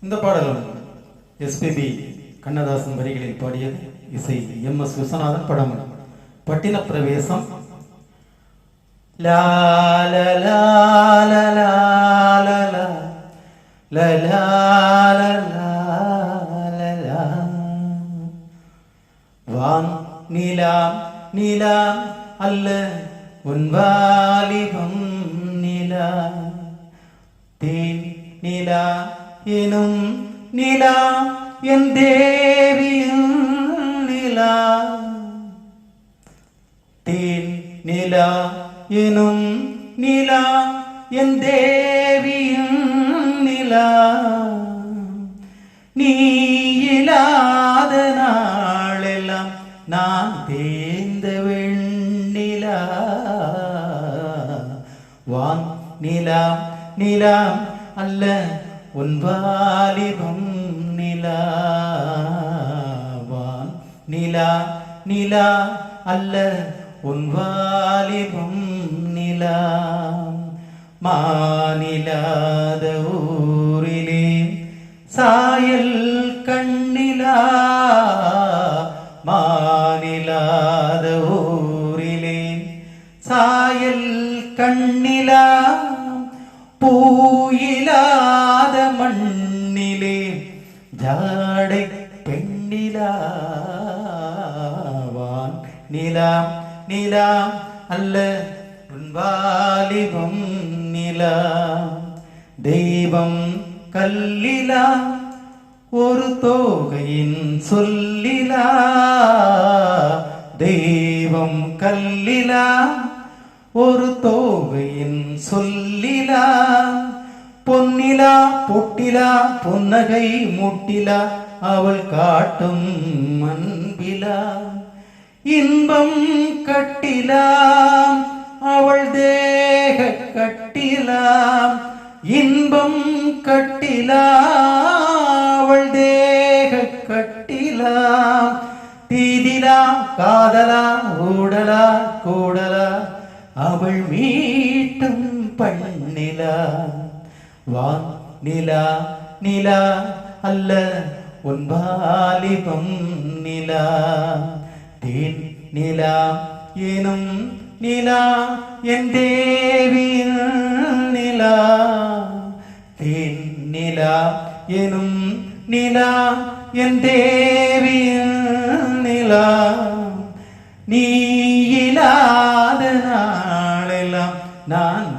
இந்த பாடல் எஸ்பிபி கண்ணதாசன் வரிகளில் பாடியது, இசை எம்.எஸ். விஸ்வநாதன், படம் பட்டின பிரவேசம். லா லா லா லா லா லா லா லா லா. வான் நீலாம் நீலாம் அல்ல உன் வாலிபம் நிலா, தேன் நிலா எனும் நிலா என் தேவியும் நிலா, தேன் நிலா எனும் நிலா என் தேவியும் நிலா, நீ இல்லாத நாளெல்லாம் நான் தேர்ந்த வெண்ணிலா. வான் நிலா நிலா அல்ல உன் வாலிபம் நிலா, வான் நிலா நிலா அல்ல உன் வாலிபம் நிலா. மாநிலாத ஊரிலே சாயல் கண்ணிலா, மாநிலாத ஊரிலே சாயல் கண்ணிலா, பூயிலாத மண்ணிலே ஜாடை பெண்ணிலா. வான் நிலா நிலா அல்ல உன் வாலிபம் நிலா, தெய்வம் கல்லிலா ஒரு தோகையின் சொல்லிலா, தெய்வம் கல்லிலா ஒரு தோகையின் சொல்லிலா, பொன்னிலா பொட்டிலா பொன்னகை முட்டிலா அவள் காட்டும் அன்பிலா, இன்பம் கட்டிலாம் அவள் தேக கட்டிலாம், இன்பம் கட்டிலாம் அவள் தேக கட்டிலாம், தீதிலா காதலா ஊடலா கூடலா அவள் மீட்டும் பண்ணிலா. வான் நிலா நிலா அல்ல உன் வாலிபம் நிலா, தேன் நிலா எனும் நிலா என் தேவியின் நிலா, தேன் நிலா எனும் நிலா என் தேவியின் நிலா, நீ இல்லாத நாளெல்லாம் நான்